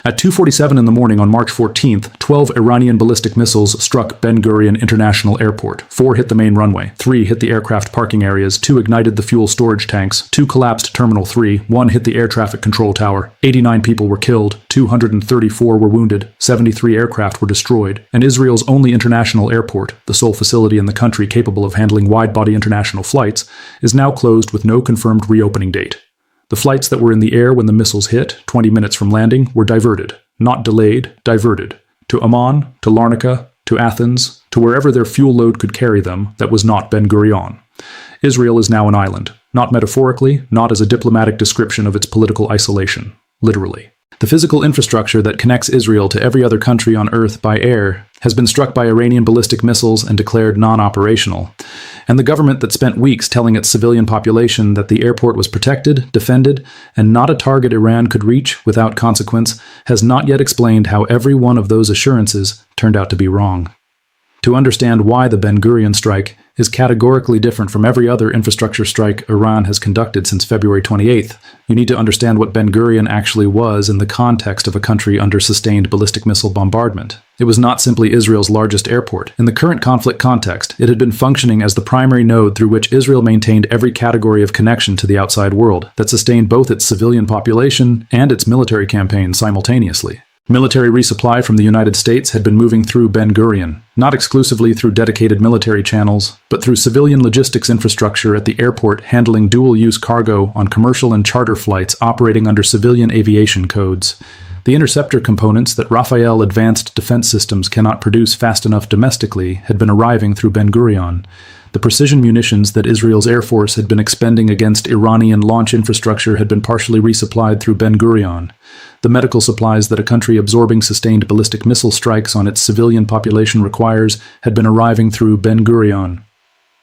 At 2:47 in the morning on March 14th, 12 Iranian ballistic missiles struck Ben Gurion International Airport. 4 hit the main runway, 3 hit the aircraft parking areas, 2 ignited the fuel storage tanks, 2 collapsed Terminal 3, 1 hit the air traffic control tower. 89 people were killed, 234 were wounded, 73 aircraft were destroyed, and Israel's only international airport, the sole facility in the country capable of handling wide-body international flights, is now closed with no confirmed reopening date. The flights that were in the air when the missiles hit, 20 minutes from landing, were diverted. Not delayed, diverted. To Amman, to Larnaca, to Athens, to wherever their fuel load could carry them that was not Ben Gurion. Israel is now an island, not metaphorically, not as a diplomatic description of its political isolation. Literally. The physical infrastructure that connects Israel to every other country on Earth by air has been struck by Iranian ballistic missiles and declared non-operational. And the government that spent weeks telling its civilian population that the airport was protected, defended, and not a target Iran could reach without consequence has not yet explained how every one of those assurances turned out to be wrong. To understand why the Ben Gurion strike is categorically different from every other infrastructure strike Iran has conducted since February 28th, you need to understand what Ben Gurion actually was in the context of a country under sustained ballistic missile bombardment. It was not simply Israel's largest airport. In the current conflict context, it had been functioning as the primary node through which Israel maintained every category of connection to the outside world that sustained both its civilian population and its military campaign simultaneously. Military resupply from the United States had been moving through Ben Gurion, not exclusively through dedicated military channels, but through civilian logistics infrastructure at the airport handling dual-use cargo on commercial and charter flights operating under civilian aviation codes. The interceptor components that Rafael advanced defense systems cannot produce fast enough domestically had been arriving through Ben Gurion. The precision munitions that Israel's Air Force had been expending against Iranian launch infrastructure had been partially resupplied through Ben Gurion. The medical supplies that a country absorbing sustained ballistic missile strikes on its civilian population requires had been arriving through Ben Gurion.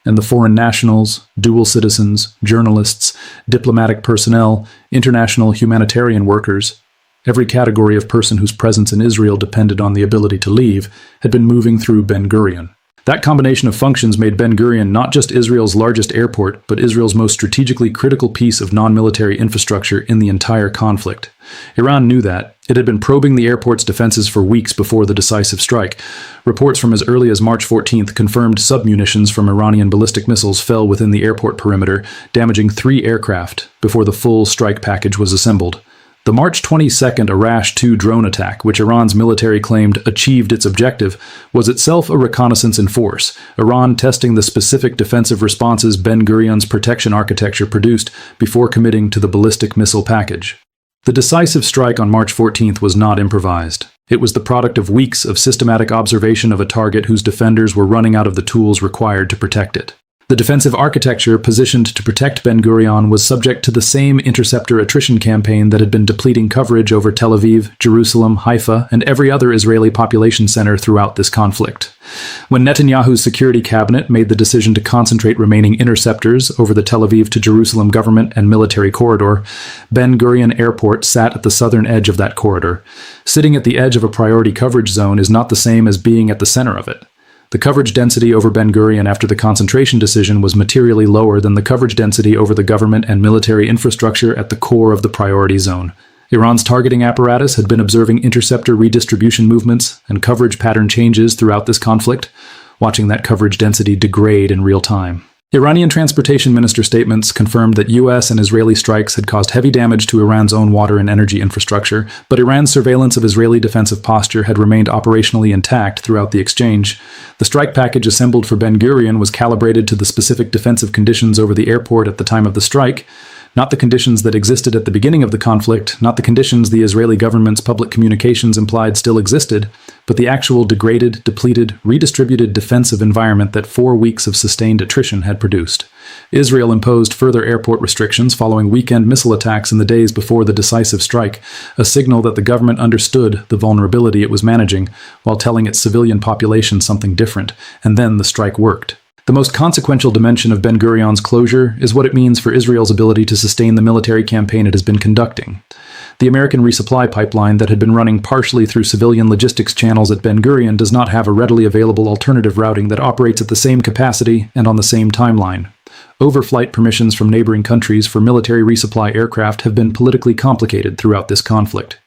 And the foreign nationals, dual citizens, journalists, diplomatic personnel, international humanitarian workers, every category of person whose presence in Israel depended on the ability to leave, had been moving through Ben Gurion. That combination of functions made Ben Gurion not just Israel's largest airport, but Israel's most strategically critical piece of non-military infrastructure in the entire conflict. Iran knew that. It had been probing the airport's defenses for weeks before the decisive strike. Reports from as early as March 14th confirmed submunitions from Iranian ballistic missiles fell within the airport perimeter, damaging 3 aircraft before the full strike package was assembled. The March 22nd Arash-2 drone attack, which Iran's military claimed achieved its objective, was itself a reconnaissance in force, Iran testing the specific defensive responses Ben Gurion's protection architecture produced before committing to the ballistic missile package. The decisive strike on March 14th was not improvised. It was the product of weeks of systematic observation of a target whose defenders were running out of the tools required to protect it. The defensive architecture positioned to protect Ben Gurion was subject to the same interceptor attrition campaign that had been depleting coverage over Tel Aviv, Jerusalem, Haifa, and every other Israeli population center throughout this conflict. When Netanyahu's security cabinet made the decision to concentrate remaining interceptors over the Tel Aviv to Jerusalem government and military corridor, Ben Gurion Airport sat at the southern edge of that corridor. Sitting at the edge of a priority coverage zone is not the same as being at the center of it. The coverage density over Ben Gurion after the concentration decision was materially lower than the coverage density over the government and military infrastructure at the core of the priority zone. Iran's targeting apparatus had been observing interceptor redistribution movements and coverage pattern changes throughout this conflict, watching that coverage density degrade in real time. Iranian transportation minister statements confirmed that U.S. and Israeli strikes had caused heavy damage to Iran's own water and energy infrastructure, but Iran's surveillance of Israeli defensive posture had remained operationally intact throughout the exchange. The strike package assembled for Ben Gurion was calibrated to the specific defensive conditions over the airport at the time of the strike, not the conditions that existed at the beginning of the conflict, not the conditions the Israeli government's public communications implied still existed, but the actual degraded, depleted, redistributed defensive environment that 4 weeks of sustained attrition had produced. Israel imposed further airport restrictions following weekend missile attacks in the days before the decisive strike, a signal that the government understood the vulnerability it was managing while telling its civilian population something different, and then the strike worked. The most consequential dimension of Ben Gurion's closure is what it means for Israel's ability to sustain the military campaign it has been conducting. The American resupply pipeline that had been running partially through civilian logistics channels at Ben Gurion does not have a readily available alternative routing that operates at the same capacity and on the same timeline. Overflight permissions from neighboring countries for military resupply aircraft have been politically complicated throughout this conflict.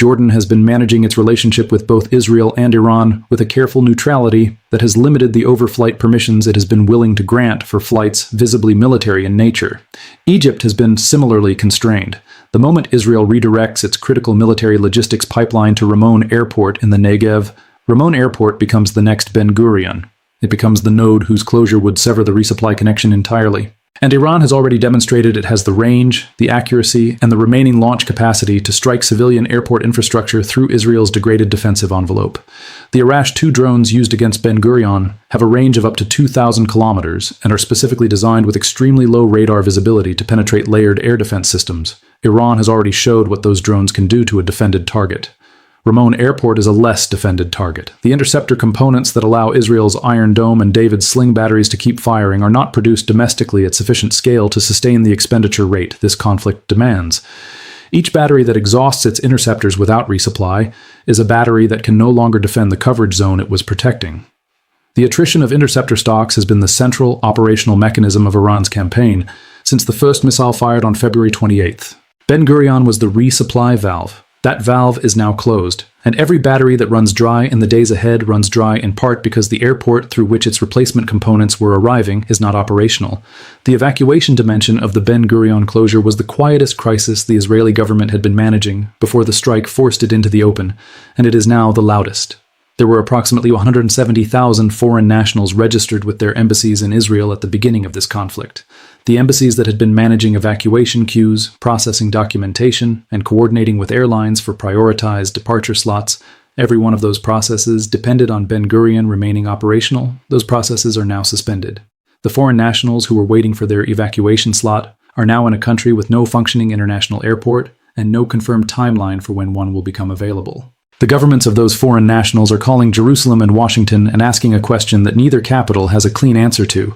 Jordan has been managing its relationship with both Israel and Iran with a careful neutrality that has limited the overflight permissions it has been willing to grant for flights visibly military in nature. Egypt has been similarly constrained. The moment Israel redirects its critical military logistics pipeline to Ramon Airport in the Negev, Ramon Airport becomes the next Ben Gurion. It becomes the node whose closure would sever the resupply connection entirely. And Iran has already demonstrated it has the range, the accuracy, and the remaining launch capacity to strike civilian airport infrastructure through Israel's degraded defensive envelope. The Arash-2 drones used against Ben Gurion have a range of up to 2,000 kilometers and are specifically designed with extremely low radar visibility to penetrate layered air defense systems. Iran has already showed what those drones can do to a defended target. Ramon Airport is a less defended target. The interceptor components that allow Israel's Iron Dome and David's sling batteries to keep firing are not produced domestically at sufficient scale to sustain the expenditure rate this conflict demands. Each battery that exhausts its interceptors without resupply is a battery that can no longer defend the coverage zone it was protecting. The attrition of interceptor stocks has been the central operational mechanism of Iran's campaign since the first missile fired on February 28th. Ben Gurion was the resupply valve. That valve is now closed, and every battery that runs dry in the days ahead runs dry in part because the airport through which its replacement components were arriving is not operational. The evacuation dimension of the Ben Gurion closure was the quietest crisis the Israeli government had been managing before the strike forced it into the open, and it is now the loudest. There were approximately 170,000 foreign nationals registered with their embassies in Israel at the beginning of this conflict. The embassies that had been managing evacuation queues, processing documentation, and coordinating with airlines for prioritized departure slots, every one of those processes depended on Ben Gurion remaining operational. Those processes are now suspended. The foreign nationals who were waiting for their evacuation slot are now in a country with no functioning international airport and no confirmed timeline for when one will become available. The governments of those foreign nationals are calling Jerusalem and Washington and asking a question that neither capital has a clean answer to.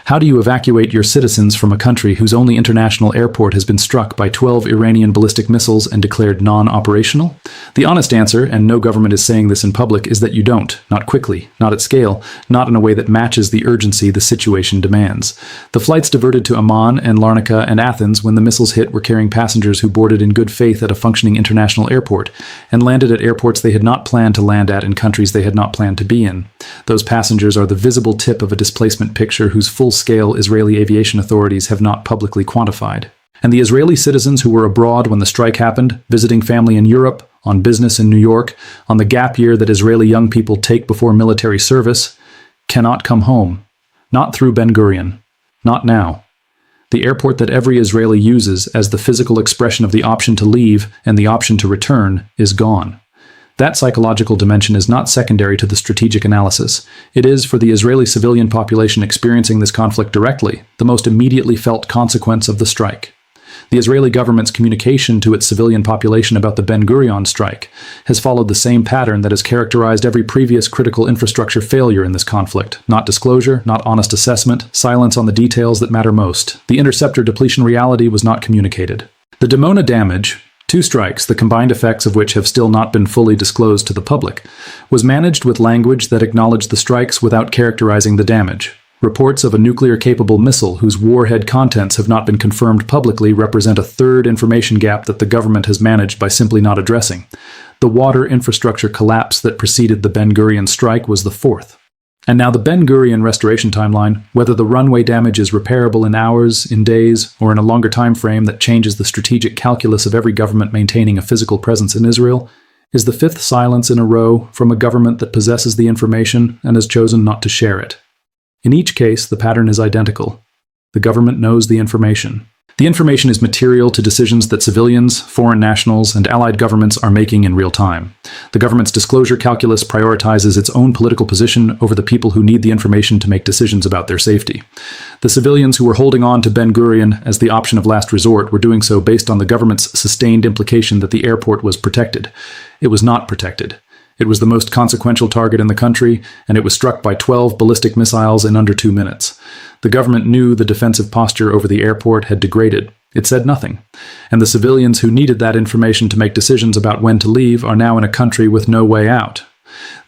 How do you evacuate your citizens from a country whose only international airport has been struck by 12 Iranian ballistic missiles and declared non-operational? The honest answer, and no government is saying this in public, is that you don't. Not quickly, not at scale, not in a way that matches the urgency the situation demands. The flights diverted to Amman and Larnaca and Athens when the missiles hit were carrying passengers who boarded in good faith at a functioning international airport and landed at airports they had not planned to land at in countries they had not planned to be in. Those passengers are the visible tip of a displacement picture whose full-scale Israeli aviation authorities have not publicly quantified. And the Israeli citizens who were abroad when the strike happened, visiting family in Europe, on business in New York, on the gap year that Israeli young people take before military service, cannot come home. Not through Ben Gurion. Not now. The airport that every Israeli uses as the physical expression of the option to leave and the option to return is gone. That psychological dimension is not secondary to the strategic analysis. It is, for the Israeli civilian population experiencing this conflict directly, the most immediately felt consequence of the strike. The Israeli government's communication to its civilian population about the Ben Gurion strike has followed the same pattern that has characterized every previous critical infrastructure failure in this conflict. Not disclosure, not honest assessment, silence on the details that matter most. The interceptor depletion reality was not communicated. The Dimona damage, 2 strikes, the combined effects of which have still not been fully disclosed to the public, was managed with language that acknowledged the strikes without characterizing the damage. Reports of a nuclear-capable missile whose warhead contents have not been confirmed publicly represent a third information gap that the government has managed by simply not addressing. The water infrastructure collapse that preceded the Ben Gurion strike was the fourth. And now the Ben Gurion restoration timeline, whether the runway damage is repairable in hours, in days, or in a longer time frame that changes the strategic calculus of every government maintaining a physical presence in Israel, is the 5th silence in a row from a government that possesses the information and has chosen not to share it. In each case, the pattern is identical. The government knows the information. The information is material to decisions that civilians, foreign nationals, and allied governments are making in real time. The government's disclosure calculus prioritizes its own political position over the people who need the information to make decisions about their safety. The civilians who were holding on to Ben Gurion as the option of last resort were doing so based on the government's sustained implication that the airport was protected. It was not protected. It was the most consequential target in the country, and it was struck by 12 ballistic missiles in under 2 minutes. The government knew the defensive posture over the airport had degraded. It said nothing. And the civilians who needed that information to make decisions about when to leave are now in a country with no way out.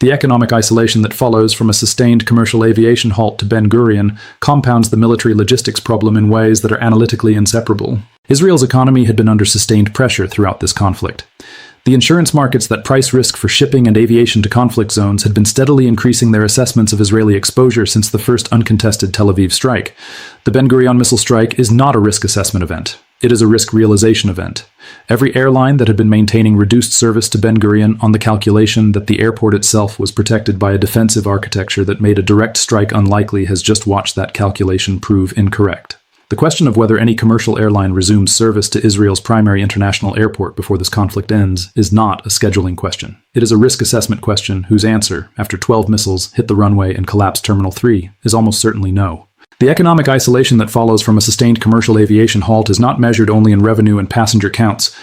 The economic isolation that follows from a sustained commercial aviation halt to Ben Gurion compounds the military logistics problem in ways that are analytically inseparable. Israel's economy had been under sustained pressure throughout this conflict. The insurance markets that price risk for shipping and aviation to conflict zones had been steadily increasing their assessments of Israeli exposure since the first uncontested Tel Aviv strike. The Ben Gurion missile strike is not a risk assessment event. It is a risk realization event. Every airline that had been maintaining reduced service to Ben Gurion on the calculation that the airport itself was protected by a defensive architecture that made a direct strike unlikely has just watched that calculation prove incorrect. The question of whether any commercial airline resumes service to Israel's primary international airport before this conflict ends is not a scheduling question. It is a risk assessment question whose answer, after 12 missiles hit the runway and collapsed Terminal 3, is almost certainly no. The economic isolation that follows from a sustained commercial aviation halt is not measured only in revenue and passenger counts.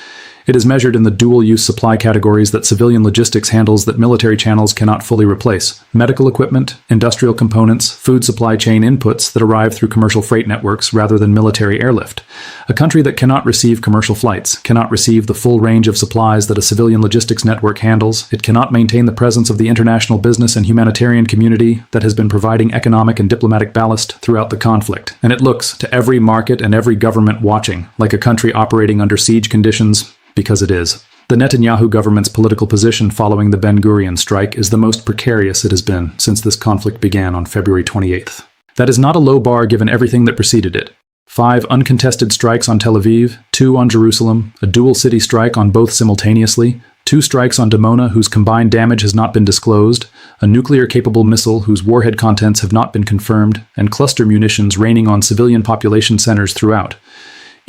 It is measured in the dual-use supply categories that civilian logistics handles that military channels cannot fully replace: medical equipment, industrial components, food supply chain inputs that arrive through commercial freight networks rather than military airlift. A country that cannot receive commercial flights, cannot receive the full range of supplies that a civilian logistics network handles, it cannot maintain the presence of the international business and humanitarian community that has been providing economic and diplomatic ballast throughout the conflict. And it looks, to every market and every government watching, like a country operating under siege conditions, because it is. The Netanyahu government's political position following the Ben Gurion strike is the most precarious it has been since this conflict began on February 28th. That is not a low bar given everything that preceded it. 5 uncontested strikes on Tel Aviv, 2 on Jerusalem, a dual-city strike on both simultaneously, 2 strikes on Dimona whose combined damage has not been disclosed, a nuclear-capable missile whose warhead contents have not been confirmed, and cluster munitions raining on civilian population centers throughout.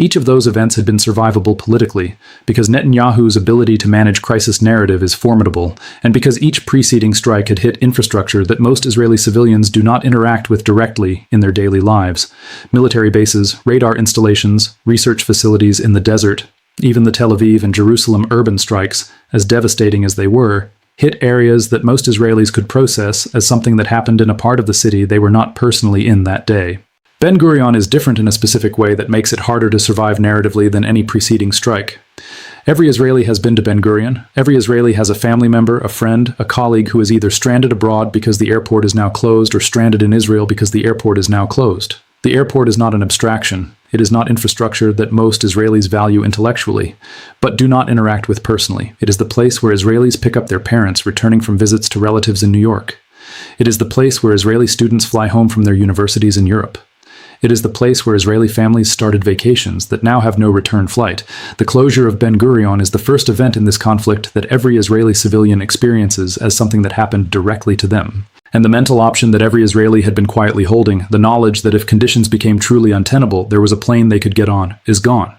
Each of those events had been survivable politically, because Netanyahu's ability to manage crisis narrative is formidable, and because each preceding strike had hit infrastructure that most Israeli civilians do not interact with directly in their daily lives. Military bases, radar installations, research facilities in the desert, even the Tel Aviv and Jerusalem urban strikes, as devastating as they were, hit areas that most Israelis could process as something that happened in a part of the city they were not personally in that day. Ben Gurion is different in a specific way that makes it harder to survive narratively than any preceding strike. Every Israeli has been to Ben Gurion. Every Israeli has a family member, a friend, a colleague who is either stranded abroad because the airport is now closed or stranded in Israel because the airport is now closed. The airport is not an abstraction. It is not infrastructure that most Israelis value intellectually, but do not interact with personally. It is the place where Israelis pick up their parents returning from visits to relatives in New York. It is the place where Israeli students fly home from their universities in Europe. It is the place where Israeli families started vacations that now have no return flight. The closure of Ben Gurion is the first event in this conflict that every Israeli civilian experiences as something that happened directly to them. And the mental option that every Israeli had been quietly holding, the knowledge that if conditions became truly untenable, there was a plane they could get on, is gone.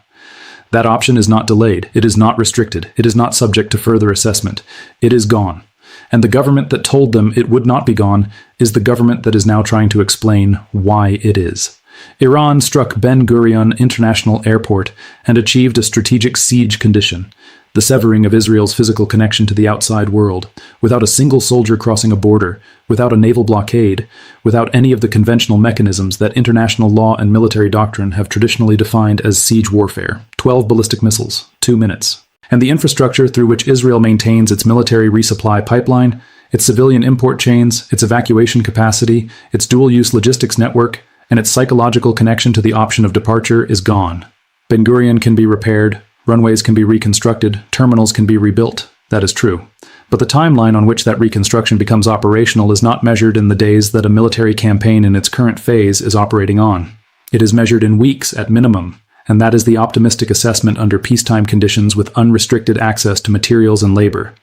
That option is not delayed. It is not restricted. It is not subject to further assessment. It is gone. And the government that told them it would not be gone is the government that is now trying to explain why it is. Iran struck Ben Gurion International Airport and achieved a strategic siege condition, the severing of Israel's physical connection to the outside world, without a single soldier crossing a border, without a naval blockade, without any of the conventional mechanisms that international law and military doctrine have traditionally defined as siege warfare. 12 ballistic missiles, 2 minutes. And the infrastructure through which Israel maintains its military resupply pipeline, its civilian import chains, its evacuation capacity, its dual-use logistics network, and its psychological connection to the option of departure is gone. Ben Gurion can be repaired, runways can be reconstructed, terminals can be rebuilt. That is true. But the timeline on which that reconstruction becomes operational is not measured in the days that a military campaign in its current phase is operating on. It is measured in weeks at minimum, and that is the optimistic assessment under peacetime conditions with unrestricted access to materials and labor.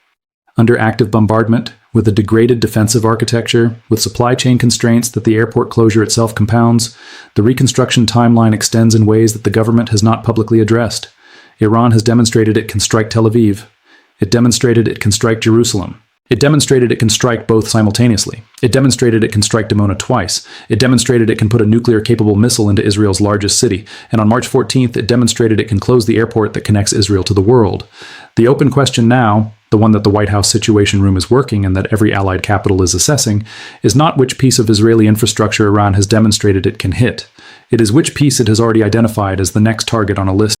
Under active bombardment, with a degraded defensive architecture, with supply chain constraints that the airport closure itself compounds, the reconstruction timeline extends in ways that the government has not publicly addressed. Iran has demonstrated it can strike Tel Aviv. It demonstrated it can strike Jerusalem. It demonstrated it can strike both simultaneously. It demonstrated it can strike Dimona twice. It demonstrated it can put a nuclear-capable missile into Israel's largest city. And on March 14th, it demonstrated it can close the airport that connects Israel to the world. The open question now, the one that the White House Situation Room is working and that every allied capital is assessing, is not which piece of Israeli infrastructure Iran has demonstrated it can hit. It is which piece it has already identified as the next target on a list